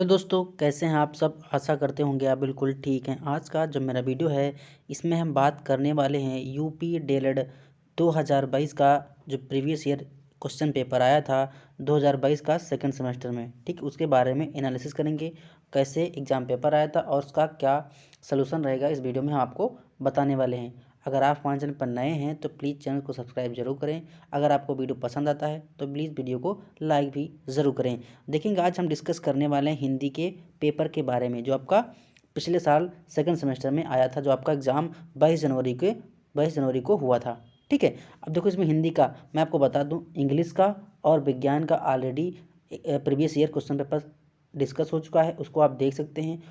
तो दोस्तों कैसे हैं आप सब। आशा करते होंगे आप बिल्कुल ठीक हैं। आज का जो मेरा वीडियो है इसमें हम बात करने वाले हैं यूपी डीएलएड 2022 का जो प्रीवियस ईयर क्वेश्चन पेपर आया था 2022 का सेकंड सेमेस्टर में। ठीक, उसके बारे में एनालिसिस करेंगे, कैसे एग्ज़ाम पेपर आया था और उसका क्या सलूशन रहेगा इस वीडियो में हम आपको बताने वाले हैं। अगर आप हमारे चैनल पर नए हैं तो प्लीज़ चैनल को सब्सक्राइब जरूर करें। अगर आपको वीडियो पसंद आता है तो प्लीज़ वीडियो को लाइक भी ज़रूर करें। देखेंगे आज हम डिस्कस करने वाले हैं हिंदी के पेपर के बारे में जो आपका पिछले साल सेकंड सेमेस्टर में आया था, जो आपका एग्ज़ाम 22 जनवरी को हुआ था। ठीक है, अब देखो इसमें हिंदी का मैं आपको बता दूं, इंग्लिश का और विज्ञान का already previous year question paper discuss हो चुका है, उसको आप देख सकते हैं।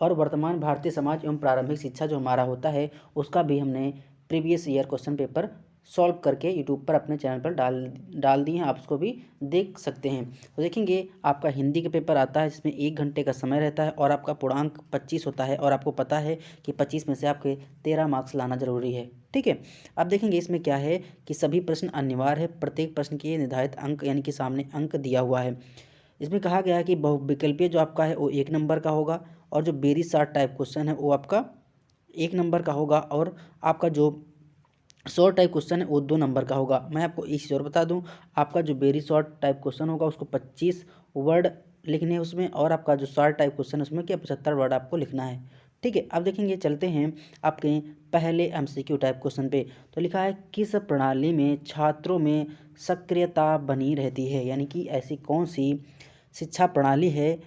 और वर्तमान भारतीय समाज एवं प्रारंभिक शिक्षा जो हमारा होता है उसका भी हमने previous year question paper solve करके यूट्यूब पर अपने चैनल पर डाल दिए हैं, आप उसको भी देख सकते हैं। तो देखेंगे आपका हिंदी का पेपर आता है जिसमें 1 घंटे का समय रहता है और आपका पूर्णांक 25 होता है, और आपको पता है कि 25 में से आपके 13 मार्क्स लाना जरूरी है। ठीक है, अब देखेंगे इसमें क्या है कि सभी प्रश्न अनिवार्य है, प्रत्येक प्रश्न के निर्धारित अंक यानी कि सामने अंक दिया हुआ है। इसमें कहा गया है कि बहुविकल्पीय जो आपका है वो 1 नंबर का होगा, और जो वेरी शॉर्ट टाइप क्वेश्चन है वो आपका 1 नंबर का होगा, और आपका जो शॉर्ट टाइप क्वेश्चन है वो 2 नंबर का होगा। मैं आपको एक चीज़ और बता दूं, आपका जो वेरी शॉर्ट टाइप क्वेश्चन होगा उसको 25 वर्ड लिखने हैं उसमें, और आपका जो शॉर्ट टाइप क्वेश्चन है उसमें क्या 75 वर्ड आपको लिखना है। ठीक है, अब देखेंगे चलते हैं आपके पहले एमसीक्यू टाइप क्वेश्चन पे। तो लिखा है किस प्रणाली में छात्रों में सक्रियता बनी रहती है, यानी कि ऐसी कौन सी शिक्षा प्रणाली है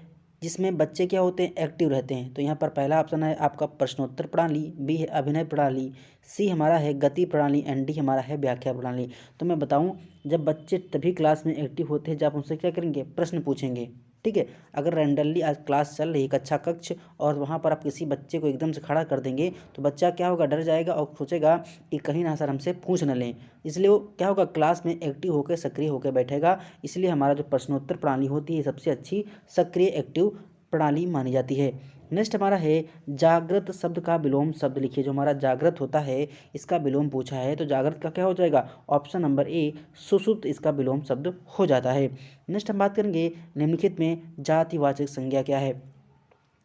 जिसमें बच्चे क्या होते हैं, एक्टिव रहते हैं। तो यहाँ पर पहला ऑप्शन है आपका प्रश्नोत्तर प्रणाली, बी है अभिनय प्रणाली, सी हमारा है गति प्रणाली, एंड डी हमारा है व्याख्या प्रणाली। तो मैं बताऊं, जब बच्चे तभी क्लास में एक्टिव होते हैं जब आप उनसे क्या करेंगे, प्रश्न पूछेंगे। ठीक है, अगर रैंडमली आज क्लास चल रही है कक्षा कक्ष और वहाँ पर आप किसी बच्चे को एकदम से खड़ा कर देंगे तो बच्चा क्या होगा, डर जाएगा और सोचेगा कि कहीं ना सर हमसे पूछ न लें। इसलिए वो क्या होगा, क्लास में एक्टिव होकर सक्रिय होकर बैठेगा। इसलिए हमारा जो प्रश्नोत्तर प्रणाली होती है सबसे अच्छी सक्रिय एक्टिव प्रणाली मानी जाती है। नेक्स्ट हमारा है जागृत शब्द का विलोम शब्द लिखिए। जो हमारा जागृत होता है इसका विलोम पूछा है, तो जागृत का क्या हो जाएगा, ऑप्शन नंबर ए सुषुप्त इसका विलोम शब्द हो जाता है। नेक्स्ट हम बात करेंगे निम्नलिखित में जातिवाचक संज्ञा क्या है।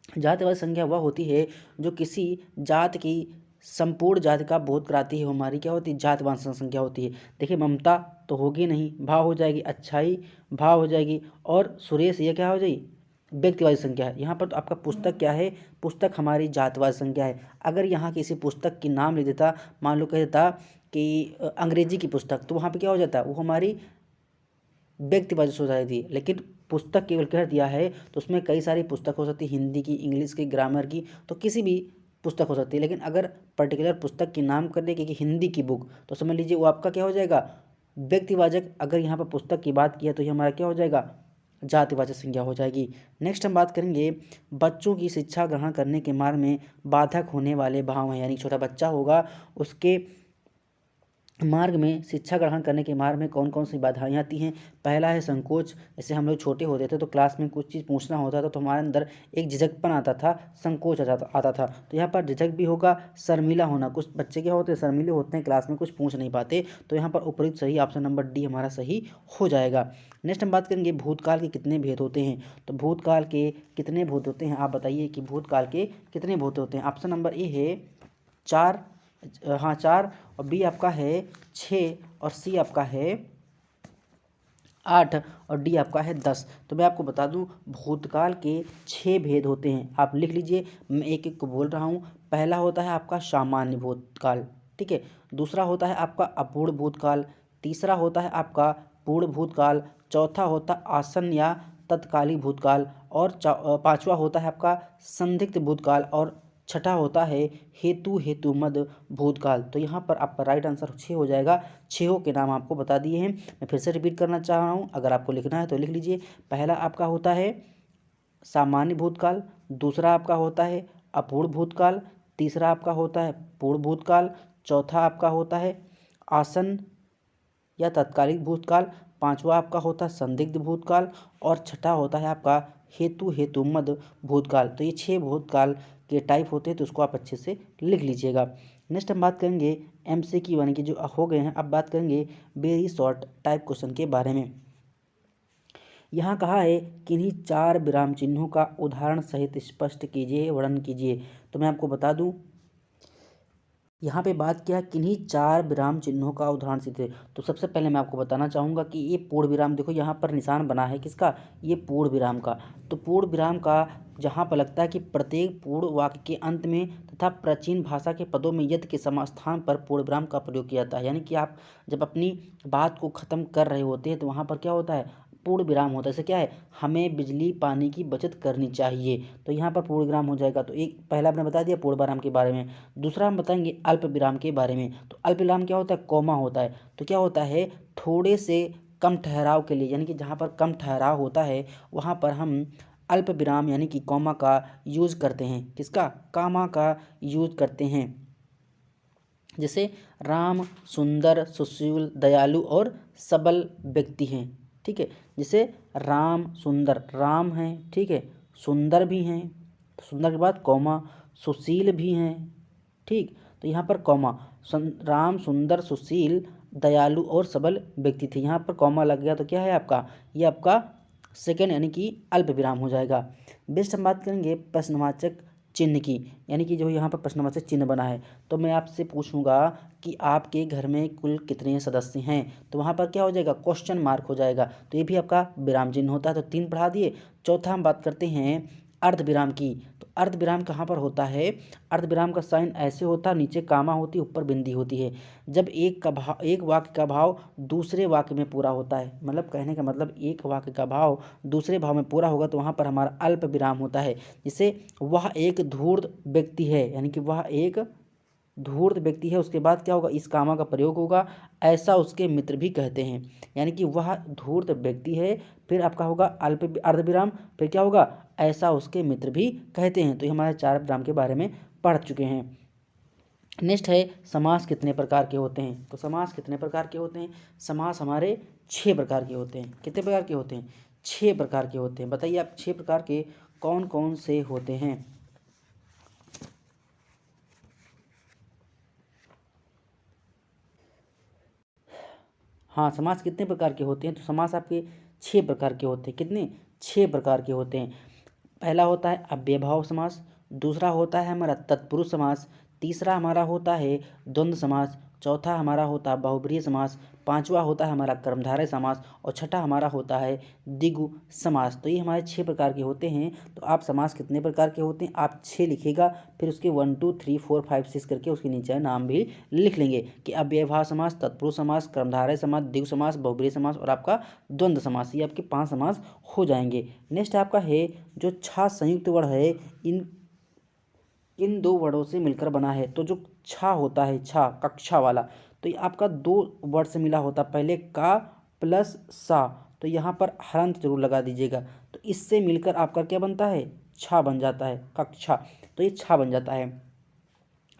जातिवाचक संज्ञा वह होती है जो किसी जात की संपूर्ण जाति का बोध कराती है, हमारी क्या होती है, जातवाचक संज्ञा होती है। देखिए ममता तो होगी नहीं, भाव हो जाएगी, अच्छाई भाव हो जाएगी, और सुरेश ये क्या हो जाएगी, व्यक्तिवाचक संज्ञा है। यहाँ पर तो आपका पुस्तक क्या है, पुस्तक हमारी जातवाचक संज्ञा है। अगर यहाँ किसी पुस्तक की नाम लिख देता, मान लो कह देता कि अंग्रेजी की पुस्तक, तो वहाँ पे क्या हो जाता, वो हमारी व्यक्तिवाचक हो जाती है। लेकिन पुस्तक केवल कह दिया है तो उसमें कई सारी पुस्तक हो सकती है, हिंदी की, इंग्लिश की, ग्रामर की, तो किसी भी पुस्तक हो सकती है। लेकिन अगर पर्टिकुलर पुस्तक की नाम कर दे कि हिंदी की बुक, तो समझ लीजिए वो आपका क्या हो जाएगा, व्यक्तिवाचक। अगर यहाँ पर पुस्तक की बात की है तो ये हमारा क्या हो जाएगा, जातिवाचक संज्ञा हो जाएगी। नेक्स्ट हम बात करेंगे बच्चों की शिक्षा ग्रहण करने के मार्ग में बाधक होने वाले भाव हैं, यानी छोटा बच्चा होगा उसके मार्ग में, शिक्षा ग्रहण करने के मार्ग में कौन कौन सी बाधाएं आती हैं। पहला है संकोच, जैसे हम लोग छोटे होते थे तो क्लास में कुछ चीज़ पूछना होता था तो हमारे अंदर एक झिझकपन आता था, संकोच आता था। तो यहाँ पर झिझक भी होगा, शर्मीला होना, कुछ बच्चे क्या होते हैं, शर्मीले होते हैं, क्लास में कुछ पूछ नहीं पाते। तो यहाँ पर उपयुक्त सही ऑप्शन नंबर डी हमारा सही हो जाएगा। नेक्स्ट हम बात करेंगे भूतकाल के कितने भेद होते हैं। तो भूतकाल के कितने भूत होते हैं, आप बताइए कि भूतकाल के कितने भूत होते हैं। ऑप्शन नंबर ए है 4, हाँ 4, और बी आपका है 6, और सी आपका है 8, और डी आपका है 10। तो मैं आपको बता दूं भूतकाल के 6 भेद होते हैं, आप लिख लीजिए, मैं एक एक को बोल रहा हूं। पहला होता है आपका सामान्य भूतकाल, ठीक है। दूसरा होता है आपका अपूर्ण भूतकाल, तीसरा होता है आपका पूर्ण भूतकाल, चौथा होता आसन्न या तत्कालीन भूतकाल, और पांचवा होता है आपका संदिग्ध भूतकाल, और छठा होता है हेतु मद भूतकाल। तो यहाँ पर आपका राइट आंसर 6 हो जाएगा। 6 के नाम आपको बता दिए हैं, मैं फिर से रिपीट करना चाह रहा हूँ, अगर आपको लिखना है तो लिख लीजिए। पहला आपका होता है सामान्य भूतकाल, दूसरा आपका होता है अपूर्ण भूतकाल, तीसरा आपका होता है पूर्ण भूतकाल, चौथा आपका होता है आसन्न या तत्कालिक भूतकाल, पांचवा आपका होता है संदिग्ध भूतकाल, और छठा होता है आपका हेतुमद भूतकाल। तो ये 6 भूतकाल के टाइप होते हैं, तो उसको आप अच्छे से लिख लीजिएगा। नेक्स्ट हम बात करेंगे MCQ यानी कि जो हो गए हैं, अब बात करेंगे वेरी शॉर्ट टाइप क्वेश्चन के बारे में। यहाँ कहा है किन्हीं 4 विराम चिन्हों का उदाहरण सहित स्पष्ट कीजिए, वर्णन कीजिए। तो मैं आपको बता दूं, यहाँ पे बात किया किन्हीं 4 विराम चिन्हों का उदाहरण सहित। तो सबसे पहले मैं आपको बताना चाहूँगा कि ये पूर्ण विराम, देखो यहाँ पर निशान बना है किसका, ये पूर्ण विराम का। तो पूर्ण विराम का जहाँ पर लगता है कि प्रत्येक पूर्ण वाक्य के अंत में तथा प्राचीन भाषा के पदों में यद के समास्थान पर पूर्ण विराम का प्रयोग किया जाता है। यानी कि आप जब अपनी बात को ख़त्म कर रहे होते हैं तो वहाँ पर क्या होता है, पूर्ण विराम होता है। जैसे क्या है, हमें बिजली पानी की बचत करनी चाहिए, तो यहाँ पर पूर्ण विराम हो जाएगा। तो एक पहला आपने बता दिया पूर्ण विराम के बारे में। दूसरा हम बताएंगे अल्प विराम के बारे में। तो अल्प विराम क्या होता है, कॉमा होता है। तो क्या होता है, थोड़े से कम ठहराव के लिए, यानी कि जहाँ पर कम ठहराव होता है वहाँ पर हम अल्प विराम यानी कि कॉमा का यूज करते हैं। किसका, कामा का यूज करते हैं। जैसे राम सुंदर सुशील दयालु और सबल व्यक्ति हैं। ठीक है, जैसे राम सुंदर, राम हैं, ठीक है, सुंदर भी हैं, सुंदर के बाद कौमा, सुशील भी हैं। ठीक, तो यहाँ पर कौमा, राम सुंदर सुशील दयालु और सबल व्यक्ति थे, यहाँ पर कौमा लग गया तो क्या है आपका, ये आपका सेकेंड यानी कि अल्प विराम हो जाएगा। बेस्ट हम बात करेंगे प्रश्नवाचक चिन्ह की, यानी कि जो यहाँ पर प्रश्नवाचक चिन्ह बना है। तो मैं आपसे पूछूंगा कि आपके घर में कुल कितने सदस्य हैं, तो वहाँ पर क्या हो जाएगा, क्वेश्चन मार्क हो जाएगा। तो ये भी आपका विराम चिन्ह होता है। तो 3 पढ़ा दिए। चौथा हम बात करते हैं अर्ध विराम की। तो अर्ध विराम कहाँ पर होता है, अर्ध विराम का साइन ऐसे होता है, नीचे कामा होती है, ऊपर बिंदी होती है। जब एक वाक्य का भाव दूसरे वाक्य में पूरा होता है, मतलब कहने का मतलब एक वाक्य का भाव दूसरे भाव में पूरा होगा तो वहाँ पर हमारा अल्प विराम होता है। जैसे वह एक धूर्त व्यक्ति है, यानी कि वह एक धूर्त व्यक्ति है, उसके बाद क्या होगा, इस कामा का प्रयोग होगा, ऐसा उसके मित्र भी कहते हैं। यानी कि वह धूर्त व्यक्ति है, फिर आपका होगा अल्प अर्ध विराम, फिर क्या होगा, ऐसा उसके मित्र भी कहते हैं। तो ये हमारे 4 विराम के बारे में पढ़ चुके हैं। नेक्स्ट है समास कितने प्रकार के होते हैं। तो समास कितने प्रकार के होते हैं, समास हमारे 6 प्रकार के होते हैं। कितने प्रकार के होते हैं, 6 प्रकार के होते हैं। बताइए आप 6 प्रकार के कौन कौन से होते हैं। हाँ, समास कितने प्रकार के होते हैं, तो समास आपके 6 प्रकार के होते हैं। कितने, 6 प्रकार के होते हैं। पहला होता है अव्ययभाव समास, दूसरा होता है हमारा तत्पुरुष समास, तीसरा हमारा होता है द्वंद्व समास, चौथा हमारा होता है बहुब्रीहि समास, पांचवा होता है हमारा कर्मधारय समास और छठा हमारा होता है द्विगु समास। तो ये हमारे 6 प्रकार के होते हैं। तो आप समास कितने प्रकार के होते हैं आप 6 लिखिएगा, फिर उसके 1 2 3 4 5 6 करके उसके नीचे नाम भी लिख लेंगे कि अव्ययभाव समास, तत्पुरुष समास, कर्मधारय समास, द्विगु समास, बहुब्रीहि समास और आपका द्वंद्व समास। ये आपके 5 समास हो जाएंगे। नेक्स्ट आपका है जो छा संयुक्त वर्ण है, इन 2 वर्णों से मिलकर बना है। तो जो छा होता है, छा कक्षा वाला, तो ये आपका 2 वर्ड से मिला होता है, पहले का प्लस सा, तो यहाँ पर हरंत जरूर लगा दीजिएगा। तो इससे मिलकर आपका क्या बनता है, छा बन जाता है, कक्षा। तो ये छा बन जाता है।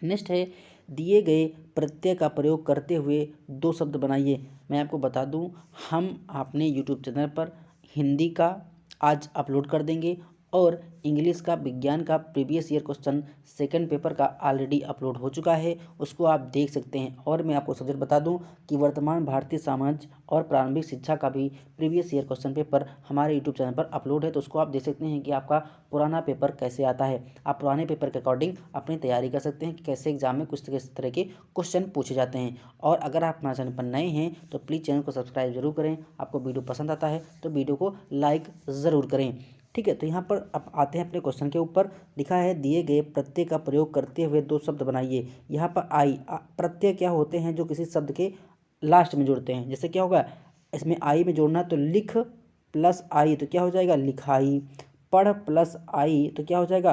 नेक्स्ट है दिए गए प्रत्यय का प्रयोग करते हुए 2 शब्द बनाइए। मैं आपको बता दूं, हम अपने यूट्यूब चैनल पर हिंदी का आज अपलोड कर देंगे और इंग्लिश का विज्ञान का previous year question second paper का ऑलरेडी अपलोड हो चुका है, उसको आप देख सकते हैं। और मैं आपको सब्जेक्ट बता दूं कि वर्तमान भारतीय समाज और प्रारंभिक शिक्षा का भी प्रीवियस ईयर क्वेश्चन पेपर हमारे यूट्यूब चैनल पर अपलोड है, तो उसको आप देख सकते हैं कि आपका पुराना पेपर कैसे आता है। आप पुराने पेपर के अकॉर्डिंग अपनी तैयारी कर सकते हैं कि कैसे एग्जाम में कुछ किस तरह के क्वेश्चन पूछे जाते हैं। और अगर आप हमारे चैनल पर नए हैं तो प्लीज़ चैनल को सब्सक्राइब जरूर करें। आपको वीडियो पसंद आता है तो वीडियो को लाइक ज़रूर करें। ठीक है, तो यहाँ पर अब आते हैं अपने क्वेश्चन के ऊपर। लिखा है दिए गए प्रत्यय का प्रयोग करते हुए 2 शब्द बनाइए। यहाँ पर आई प्रत्यय क्या होते हैं, जो किसी शब्द के लास्ट में जुड़ते हैं। जैसे क्या होगा, इसमें आई में जोड़ना है तो लिख प्लस आई तो क्या हो जाएगा, लिखाई। पढ़ प्लस आई तो क्या हो जाएगा,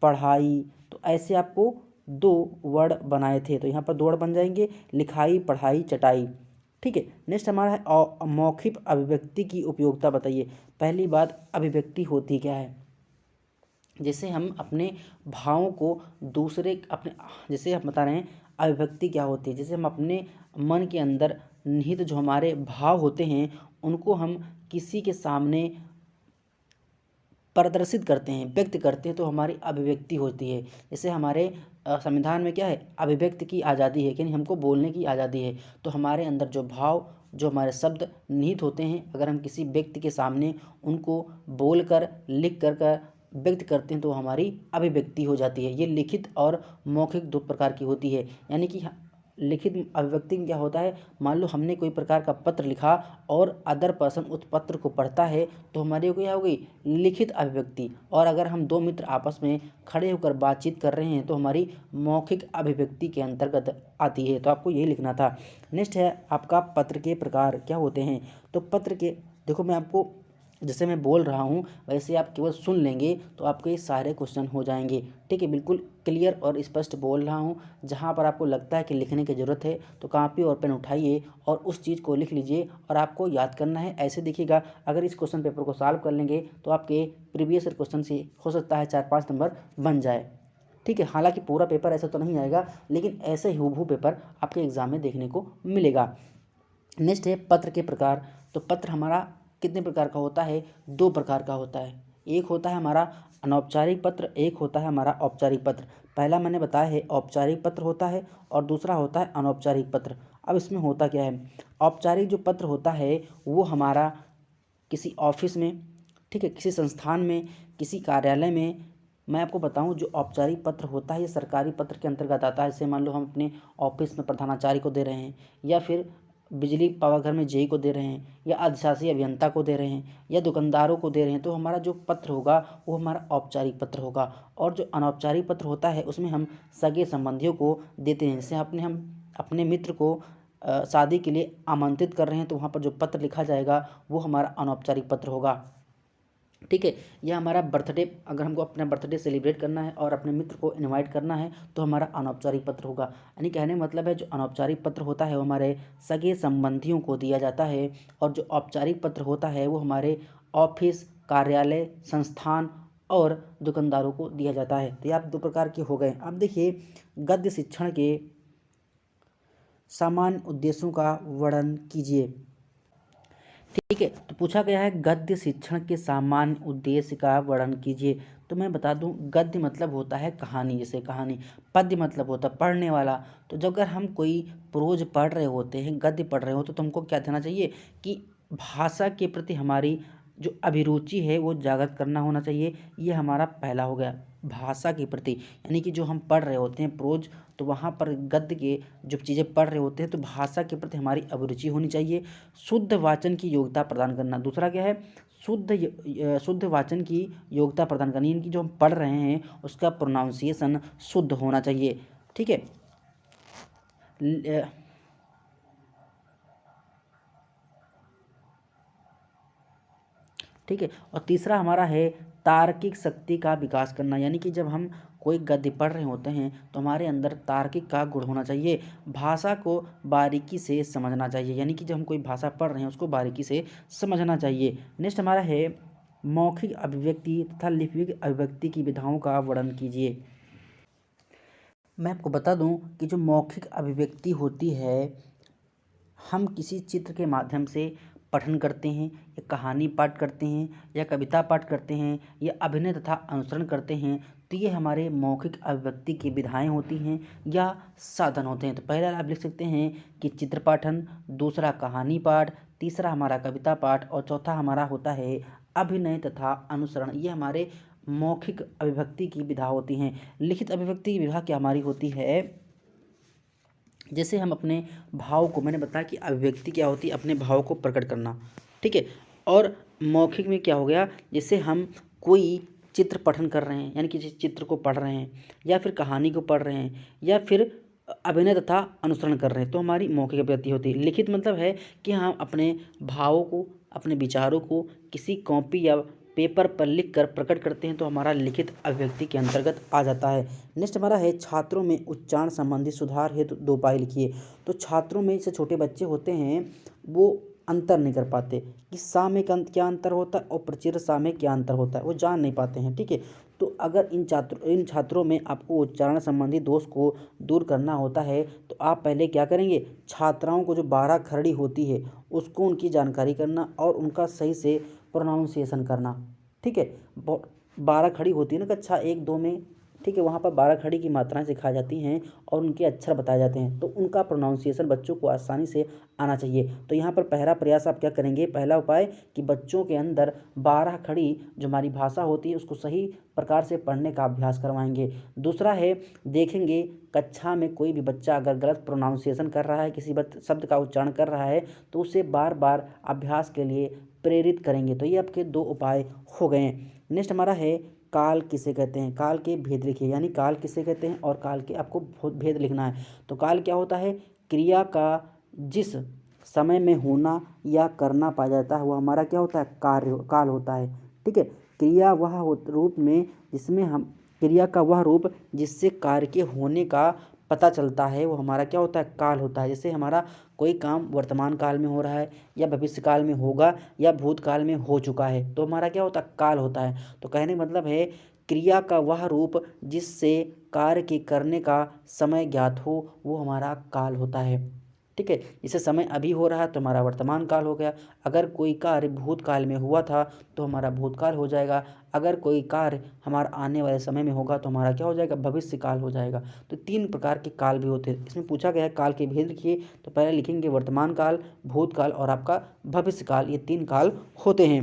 पढ़ाई। तो ऐसे आपको 2 वर्ड बनाए थे, तो यहाँ पर 2 वर्ड बन जाएंगे, लिखाई पढ़ाई चटाई। ठीक है, नेक्स्ट हमारा है मौखिक अभिव्यक्ति की उपयोगिता बताइए। पहली बात, अभिव्यक्ति होती क्या है, जैसे हम अपने भावों को दूसरे अपने, जैसे हम बता रहे हैं अभिव्यक्ति क्या होती है, जैसे हम अपने मन के अंदर निहित जो हमारे भाव होते हैं उनको हम किसी के सामने प्रदर्शित करते हैं, व्यक्त करते हैं, तो हमारी अभिव्यक्ति होती है। जैसे हमारे संविधान में क्या है, अभिव्यक्ति की आज़ादी है, यानी हमको बोलने की आज़ादी है। तो हमारे अंदर जो भाव, जो हमारे शब्द निहित होते हैं, अगर हम किसी व्यक्ति के सामने उनको बोल कर, लिख कर व्यक्त करते हैं तो हमारी अभिव्यक्ति हो जाती है। ये लिखित और मौखिक दो प्रकार की होती है। यानी कि लिखित अभिव्यक्ति में क्या होता है, मान लो हमने कोई प्रकार का पत्र लिखा और अदर पर्सन उस पत्र को पढ़ता है तो हमारी क्या हो गई, लिखित अभिव्यक्ति। और अगर हम दो मित्र आपस में खड़े होकर बातचीत कर रहे हैं तो हमारी मौखिक अभिव्यक्ति के अंतर्गत आती है। तो आपको यही लिखना था। नेक्स्ट है आपका पत्र के प्रकार क्या होते हैं। तो पत्र के, देखो मैं आपको जैसे मैं बोल रहा हूँ वैसे आप केवल सुन लेंगे तो आपके ये सारे क्वेश्चन हो जाएंगे। ठीक है, बिल्कुल क्लियर और स्पष्ट बोल रहा हूँ। जहाँ पर आपको लगता है कि लिखने की ज़रूरत है तो कॉपी और पेन उठाइए और उस चीज़ को लिख लीजिए और आपको याद करना है। ऐसे देखिएगा, अगर इस क्वेश्चन पेपर को सॉल्व कर लेंगे तो आपके प्रीवियस ईयर क्वेश्चन से हो सकता है 4-5 नंबर बन जाए। ठीक है, हालांकि पूरा पेपर ऐसा तो नहीं आएगा, लेकिन ऐसे ही हूबहू पेपर आपके एग्जाम में देखने को मिलेगा। नेक्स्ट है पत्र के प्रकार। तो पत्र हमारा कितने प्रकार का होता है, 2 प्रकार का होता है। एक होता है हमारा अनौपचारिक पत्र, एक होता है हमारा औपचारिक पत्र। पहला मैंने बताया है औपचारिक पत्र होता है और दूसरा होता है अनौपचारिक पत्र। अब इसमें होता क्या है, औपचारिक जो पत्र होता है वो हमारा किसी ऑफिस में, ठीक है, किसी संस्थान में, किसी कार्यालय में। मैं आपको बताऊं, जो औपचारिक पत्र होता है ये सरकारी पत्र के अंतर्गत आता है। जैसे मान लो हम अपने ऑफिस में प्रधानाचार्य को दे रहे हैं, या फिर बिजली पावर घर में जेई को दे रहे हैं, या अधिशासी अभियंता को दे रहे हैं, या दुकानदारों को दे रहे हैं, तो हमारा जो पत्र होगा वो हमारा औपचारिक पत्र होगा। और जो अनौपचारिक पत्र होता है उसमें हम सगे संबंधियों को देते हैं। जैसे हम अपने मित्र को शादी के लिए आमंत्रित कर रहे हैं तो वहाँ पर जो पत्र लिखा जाएगा वो हमारा अनौपचारिक पत्र होगा। ठीक है, यह हमारा बर्थडे, अगर हमको अपना बर्थडे सेलिब्रेट करना है और अपने मित्र को इनवाइट करना है तो हमारा अनौपचारिक पत्र होगा। यानी कहने मतलब है जो अनौपचारिक पत्र होता है वो हमारे सगे संबंधियों को दिया जाता है, और जो औपचारिक पत्र होता है वो हमारे ऑफिस, कार्यालय, संस्थान और दुकानदारों को दिया जाता है। तो ये आप 2 प्रकार के हो गए। अब देखिए गद्य शिक्षण के सामान्य उद्देश्यों का वर्णन कीजिए। ठीक है, तो पूछा गया है गद्य शिक्षण के सामान्य उद्देश्य का वर्णन कीजिए। तो मैं बता दूं, गद्य मतलब होता है कहानी, जैसे कहानी। पद्य मतलब होता है पढ़ने वाला। तो जब अगर हम कोई प्रोज पढ़ रहे होते हैं, गद्य पढ़ रहे हो, तो हमको क्या देना चाहिए कि भाषा के प्रति हमारी जो अभिरुचि है वो जागृत करना होना चाहिए। ये हमारा पहला हो गया, भाषा के प्रति। यानी कि जो हम पढ़ रहे होते हैं प्रोज, तो वहाँ पर गद्य के जो चीज़ें पढ़ रहे होते हैं तो भाषा के प्रति हमारी अभिरुचि होनी चाहिए। शुद्ध वाचन की योग्यता प्रदान करना, दूसरा क्या है, शुद्ध वाचन की योग्यता प्रदान करनी। यानी कि जो हम पढ़ रहे हैं उसका प्रोनाउंसिएशन शुद्ध होना चाहिए। ठीक है, ठीक है, और तीसरा हमारा है तार्किक शक्ति का विकास करना। यानी कि जब हम कोई गद्य पढ़ रहे होते हैं तो हमारे अंदर तार्किक का गुण होना चाहिए, भाषा को बारीकी से समझना चाहिए। यानी कि जब हम कोई भाषा पढ़ रहे हैं उसको बारीकी से समझना चाहिए। नेक्स्ट हमारा है मौखिक अभिव्यक्ति तथा लिपिक अभिव्यक्ति की विधाओं का वर्णन कीजिए। मैं आपको बता दूं कि जो मौखिक अभिव्यक्ति होती है, हम किसी चित्र के माध्यम से पठन करते हैं, या कहानी पाठ करते हैं, या कविता पाठ करते हैं, या अभिनय तथा अनुसरण करते हैं, तो ये हमारे मौखिक अभिव्यक्ति की विधाएं होती हैं या साधन होते हैं। तो पहला आप लिख सकते हैं कि चित्र पाठन, दूसरा कहानी पाठ, तीसरा हमारा कविता पाठ, और चौथा हमारा होता है अभिनय तथा अनुसरण। ये हमारे मौखिक अभिव्यक्ति की विधा होती हैं। लिखित अभिव्यक्ति की विधा क्या हमारी होती है, जैसे हम अपने भाव को, मैंने बताया कि अभिव्यक्ति क्या होती है, अपने भाव को प्रकट करना। ठीक है, और मौखिक में क्या हो गया, जैसे हम कोई चित्र पठन कर रहे हैं, यानी किसी चित्र को पढ़ रहे हैं, या फिर कहानी को पढ़ रहे हैं, या फिर अभिनय तथा अनुसरण कर रहे हैं, तो हमारी मौखिक अभिव्यक्ति होती है। लिखित मतलब है कि हम अपने भावों को, अपने विचारों को किसी कॉपी या पेपर पर लिख कर प्रकट करते हैं, तो हमारा लिखित अभिव्यक्ति के अंतर्गत आ जाता है। नेक्स्ट हमारा है छात्रों में उच्चारण संबंधी सुधार हेतु 2 उपाय लिखिए। तो छात्रों में से छोटे बच्चे होते हैं वो अंतर नहीं कर पाते कि सा में क्या अंतर होता है और प्रचिर सा में क्या अंतर होता है, वो जान नहीं पाते हैं। ठीक है, तो अगर इन छात्रों में आपको उच्चारण संबंधी दोष को दूर करना होता है तो आप पहले क्या करेंगे, छात्राओं को जो 12 खरड़ी होती है उसको उनकी जानकारी करना और उनका सही से प्रोनाउंसिएशन करना। ठीक है। 12 खड़ी होती है ना कक्षा 1-2 में, ठीक है, वहाँ पर 12 खड़ी की मात्राएं सिखाई जाती हैं और उनके अक्षर बताए जाते हैं, तो उनका प्रोनाउंसिएशन बच्चों को आसानी से आना चाहिए। तो यहाँ पर पहला प्रयास आप क्या करेंगे, पहला उपाय कि बच्चों के अंदर 12 खड़ी जो हमारी भाषा होती है उसको सही प्रकार से पढ़ने का अभ्यास करवाएंगे। दूसरा है, देखेंगे कक्षा में कोई भी बच्चा अगर गलत प्रोनाउंसिएशन कर रहा है, किसी शब्द का उच्चारण कर रहा है, तो उसे बार बार अभ्यास के लिए प्रेरित करेंगे। तो ये आपके 2 उपाय हो गए हैं। नेक्स्ट हमारा है काल किसे कहते हैं, काल के भेद लिखिए, यानी काल किसे कहते हैं और काल के आपको भेद लिखना है। तो काल क्या होता है, क्रिया का जिस समय में होना या करना पाया जाता है वो हमारा क्या होता है, काल होता है। ठीक है, क्रिया वह रूप में जिसमें हम क्रिया का वह रूप जिससे कार्य के होने का पता चलता है वो हमारा क्या होता है, काल होता है। जैसे हमारा कोई काम वर्तमान काल में हो रहा है या भविष्य काल में होगा या भूतकाल में हो चुका है तो हमारा क्या होता है, काल होता है। तो कहने का मतलब है क्रिया का वह रूप जिससे कार्य के करने का समय ज्ञात हो वो हमारा काल होता है। ठीक है, जैसे समय अभी हो रहा है तो हमारा वर्तमान काल हो गया। अगर कोई कार्य भूतकाल में हुआ था तो हमारा भूतकाल हो जाएगा। अगर कोई कार्य हमारा आने वाले समय में होगा तो हमारा क्या हो जाएगा, भविष्य काल हो जाएगा। तो 3 प्रकार के काल भी होते हैं। इसमें पूछा गया है काल के भेद लिखिए, तो पहले लिखेंगे वर्तमान काल, भूतकाल और आपका भविष्य काल, ये 3 काल होते हैं।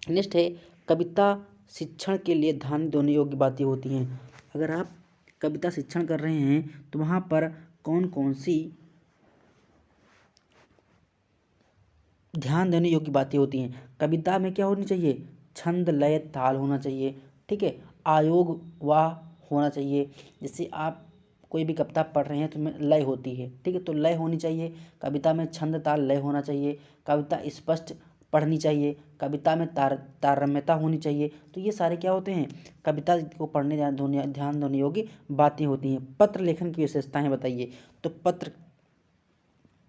नेक्स्ट है कविता शिक्षण के लिए ध्यान देने योग्य बातें होती हैं। अगर आप कविता शिक्षण कर रहे हैं तो वहाँ पर कौन कौन सी ध्यान देने योग्य बातें होती हैं। कविता में क्या होनी चाहिए, छंद लय ताल होना चाहिए। ठीक है, आयोग वाह होना चाहिए। जैसे आप कोई भी कविता पढ़ रहे हैं तो में लय होती है, ठीक है, तो लय होनी चाहिए। कविता में छंद ताल लय होना चाहिए। कविता स्पष्ट पढ़नी चाहिए। कविता में तारतम्यता होनी चाहिए। तो ये सारे क्या होते हैं, कविता को पढ़ने ध्यान देने योग्य बातें होती हैं। पत्र लेखन की विशेषताएं बताइए। तो पत्र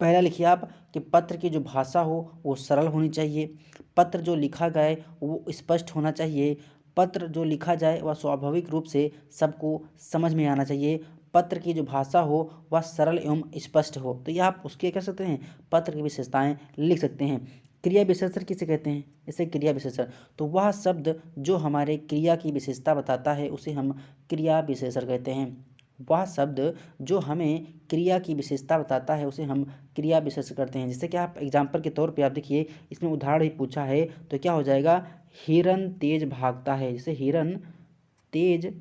पहला लिखिए आप कि पत्र की जो भाषा हो वो सरल होनी चाहिए। पत्र जो लिखा गया वो स्पष्ट होना चाहिए। पत्र जो लिखा जाए वह स्वाभाविक रूप से सबको समझ में आना चाहिए। पत्र की जो भाषा हो वह सरल एवं स्पष्ट हो। तो ये आप उसके कह सकते हैं पत्र की विशेषताएं लिख सकते हैं। क्रिया विशेषण किसे कहते हैं, जैसे क्रिया विशेषण तो वह शब्द जो हमारे क्रिया की विशेषता बताता है उसे हम क्रिया विशेषण कहते हैं। वह शब्द जो हमें क्रिया की विशेषता बताता है उसे हम क्रिया विशेषण करते हैं। जैसे कि आप एग्जाम्पल के तौर पे आप देखिए, इसमें उदाहरण ही पूछा है तो क्या हो जाएगा, हिरन तेज भागता है। जैसे हिरन तेज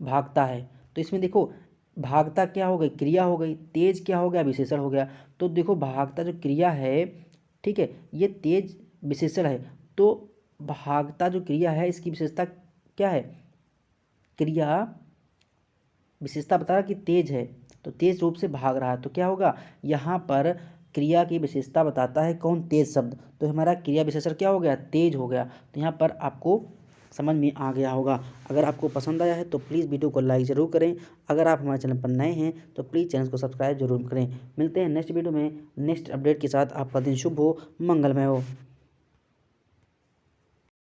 भागता है, तो इसमें देखो भागता क्या हो गई, क्रिया हो गई, तेज क्या हो गया, विशेषण हो गया। तो देखो भागता जो क्रिया है, ठीक है, ये तेज विशेषण है। तो भागता जो क्रिया है इसकी विशेषता क्या है, क्रिया विशेषता बता रहा कि तेज है, तो तेज रूप से भाग रहा है। तो क्या होगा, यहाँ पर क्रिया की विशेषता बताता है कौन, तेज शब्द, तो हमारा क्रिया विशेषण क्या हो गया, तेज हो गया। तो यहाँ पर आपको समझ में आ गया होगा। अगर आपको पसंद आया है तो प्लीज़ वीडियो को लाइक ज़रूर करें। अगर आप हमारे चैनल पर नए हैं तो प्लीज़ चैनल को सब्सक्राइब जरूर करें। मिलते हैं नेक्स्ट वीडियो में नेक्स्ट अपडेट के साथ। आपका दिन शुभ हो, मंगलमय हो।